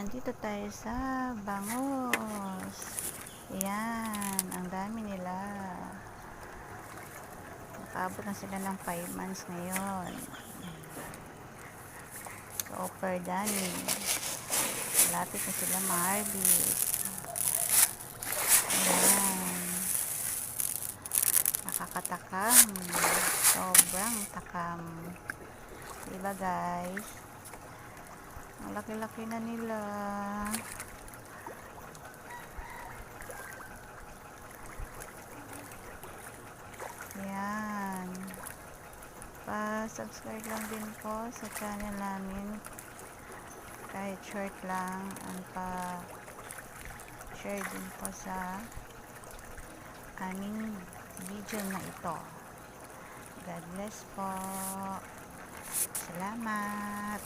nandito tayo sa Bangus. Ayan, ang dami nila. Nakaabot na sila ng 5 months ngayon. Offer dami. Malapit na sila ma-harvest. Ayan. Nakakatakam. Sobrang takam. Diba guys? Ang laki-laki na nila. Ayan. Pa-subscribe lang din po sa channel namin. Kahit short lang. Ang pa-share din po sa aming video na ito. God bless po. Salamat.